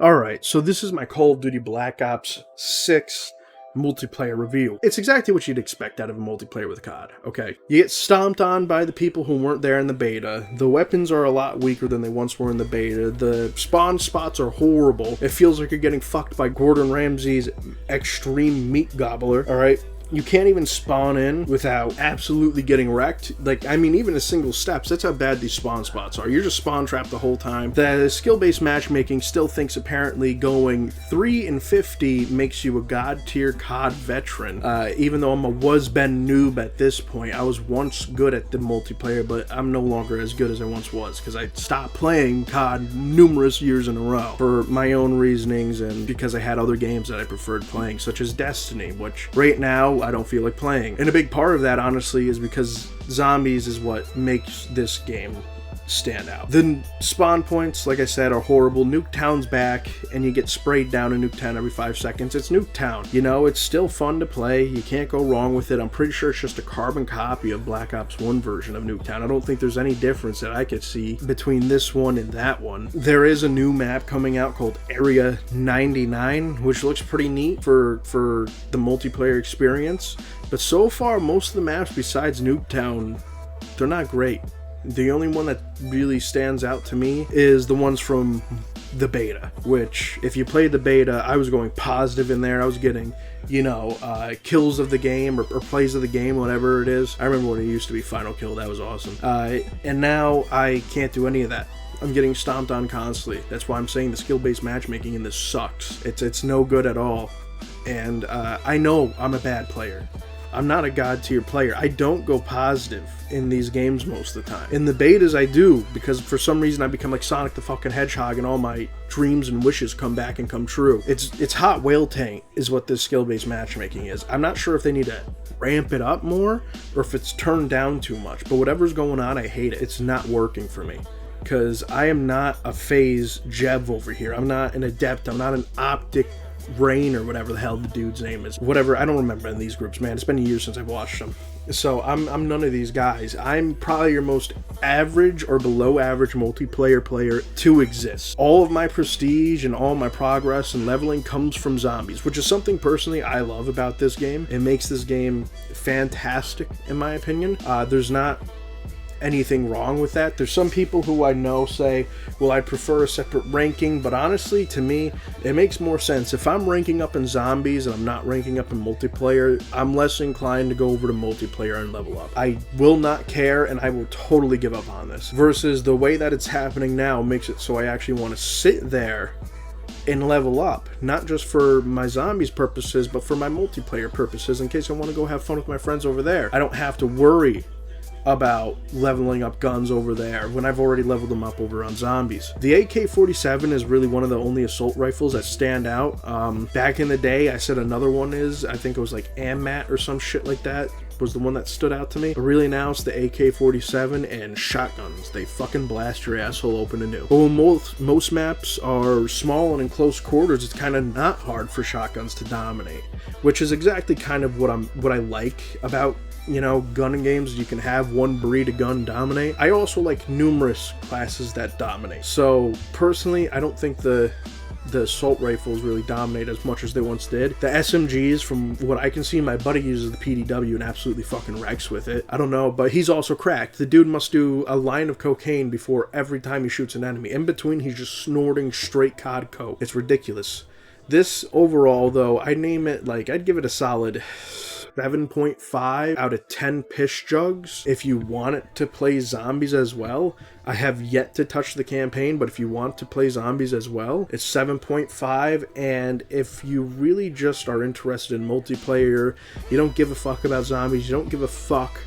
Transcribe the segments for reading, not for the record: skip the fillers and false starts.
Alright, so this is my Call of Duty Black Ops 6 multiplayer review. It's exactly what you'd expect out of a multiplayer with COD, okay? You get stomped on by the people who weren't there in the beta. The weapons are a lot weaker than they once were in the beta. The spawn spots are horrible. It feels like you're getting fucked by Gordon Ramsay's extreme meat gobbler, alright? You can't even spawn in without absolutely getting wrecked. Like, I mean, even a single steps, that's how bad these spawn spots are. You're just spawn trapped the whole time. The skill-based matchmaking still thinks apparently going 3 and 50 makes you a god tier COD veteran. Even though I'm a was-been noob at this point, I was once good at the multiplayer, but I'm no longer as good as I once was because I stopped playing COD numerous years in a row for my own reasonings and because I had other games that I preferred playing, such as Destiny, which right now I don't feel like playing. And a big part of that, honestly, is because zombies is what makes this game stand out. The spawn points, like I said, are horrible. Nuketown's back, and you get sprayed down in Nuketown every 5 seconds. It's Nuketown. You know, it's still fun to play. You can't go wrong with it. I'm pretty sure it's just a carbon copy of Black Ops 1 version of Nuketown. I don't think there's any difference that I could see between this one and that one. There is a new map coming out called Area 99, which looks pretty neat for the multiplayer experience. But so far, most of the maps besides Nuketown, they're not great. The only one that really stands out to me is the ones from the beta, which if you played the beta, I was going positive in there. I was getting, you know, kills of the game or plays of the game, whatever it is. I remember when it used to be final kill. That was awesome. And now I can't do any of that. I'm getting stomped on constantly. That's why I'm saying the skill-based matchmaking in this sucks. It's no good at all. And I know I'm a bad player. I'm not a god tier player. I don't go positive in these games most of the time. In the betas I do, because for some reason I become like Sonic the fucking Hedgehog and all my dreams and wishes come back and come true. It's hot whale tank is what this skill-based matchmaking is. I'm not sure if they need to ramp it up more or if it's turned down too much, but whatever's going on, I hate it. It's not working for me. Because I am not a phase Jeb over here. I'm not an adept. I'm not an optic Rain or whatever the hell the dude's name is. Whatever, I don't remember in these groups, man. It's been years since I've watched them. So I'm none of these guys. I'm probably your most average or below average multiplayer player to exist. All of my prestige and all my progress and leveling comes from zombies, which is something personally I love about this game. It makes this game fantastic in my opinion. There's not anything wrong with that. There's some people who I know say, well, I'd prefer a separate ranking, but honestly, to me, it makes more sense. If I'm ranking up in zombies and I'm not ranking up in multiplayer, I'm less inclined to go over to multiplayer and level up. I will not care, and I will totally give up on this. Versus the way that it's happening now makes it so I actually want to sit there and level up, not just for my zombies purposes, but for my multiplayer purposes in case I want to go have fun with my friends over there. I don't have to worry about leveling up guns over there when I've already leveled them up over on zombies. The AK-47 is really one of the only assault rifles that stand out. Back in the day, I said another one is, I think it was like AMAT or some shit like that, was the one that stood out to me. But really now it's the AK-47 and shotguns. They fucking blast your asshole open anew. But when most maps are small and in close quarters, it's kind of not hard for shotguns to dominate, which is exactly kind of what I like about, you know, gun games. You can have one breed of gun dominate. I also like numerous classes that dominate. So personally, I don't think the assault rifles really dominate as much as they once did. The SMGs, from what I can see, my buddy uses the PDW and absolutely fucking wrecks with it. I don't know, but he's also cracked. The dude must do a line of cocaine before every time he shoots an enemy. In between, he's just snorting straight COD coke. It's ridiculous. This overall, though, I'd give it a solid 7.5 out of 10 piss jugs. If you want it to play zombies as well, I have yet to touch the campaign, but if you want to play zombies as well, it's 7.5. And if you really just are interested in multiplayer, you don't give a fuck about zombies, you don't give a fuck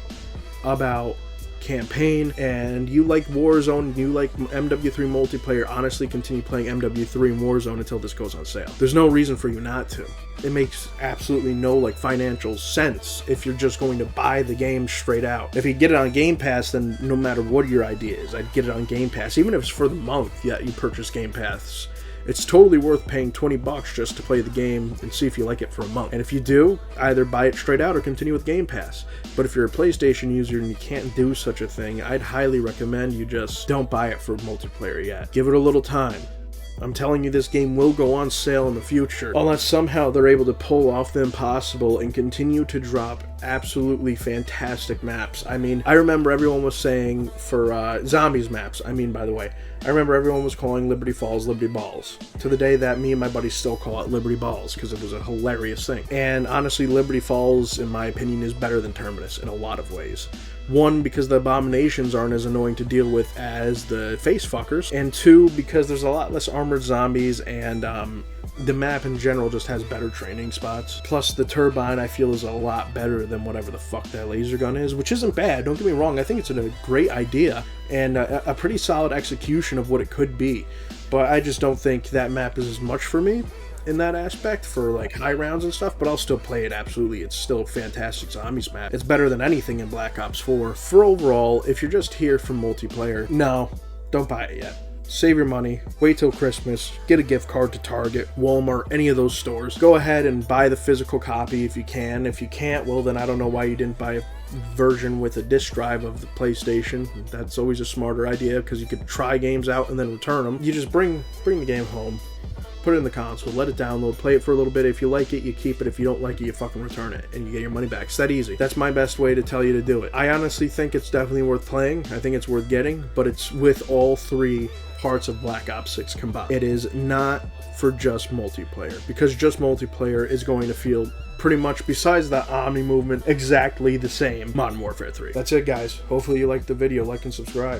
about campaign, and you like Warzone, you like MW3 multiplayer, honestly continue playing MW3 and Warzone until this goes on sale. There's no reason for you not to. It makes absolutely no financial sense if you're just going to buy the game straight out. If you get it on Game Pass, then no matter what your idea is, I'd get it on Game Pass. Even if it's for the month, yeah, you purchase Game Pass. It's totally worth paying $20 just to play the game and see if you like it for a month. And if you do, either buy it straight out or continue with Game Pass. But if you're a PlayStation user and you can't do such a thing, I'd highly recommend you just don't buy it for multiplayer yet. Give it a little time. I'm telling you, this game will go on sale in the future, unless somehow they're able to pull off the impossible and continue to drop absolutely fantastic maps. I mean, I remember everyone was saying for zombies maps, by the way, I remember everyone was calling Liberty Falls Liberty Balls, to the day that me and my buddies still call it Liberty Balls, because it was a hilarious thing. And honestly, Liberty Falls, in my opinion, is better than Terminus in a lot of ways. One, because the abominations aren't as annoying to deal with as the face fuckers, and two, because there's a lot less armored zombies, and the map in general just has better training spots. Plus, the turbine, I feel, is a lot better than whatever the fuck that laser gun is, which isn't bad, don't get me wrong. I think it's a great idea, and a pretty solid execution of what it could be. But I just don't think that map is as much for me in that aspect for like high rounds and stuff, but I'll still play it. Absolutely, it's still a fantastic zombies map. It's better than anything in Black Ops 4. For overall, if you're just here for multiplayer, no, don't buy it yet. Save your money, wait till Christmas, get a gift card to Target, Walmart, any of those stores. Go ahead and buy the physical copy if you can. If you can't, well then I don't know why you didn't buy a version with a disc drive of the PlayStation. That's always a smarter idea, because you could try games out and then return them. You just bring the game home, put it in the console, let it download, play it for a little bit. If you like it, you keep it. If you don't like it, you fucking return it, and you get your money back. It's that easy. That's my best way to tell you to do it. I honestly think it's definitely worth playing. I think it's worth getting, but it's with all three parts of Black Ops 6 combined. It is not for just multiplayer, because just multiplayer is going to feel pretty much, besides that Omni movement, exactly the same Modern Warfare 3. That's it, guys. Hopefully you liked the video. Like and subscribe.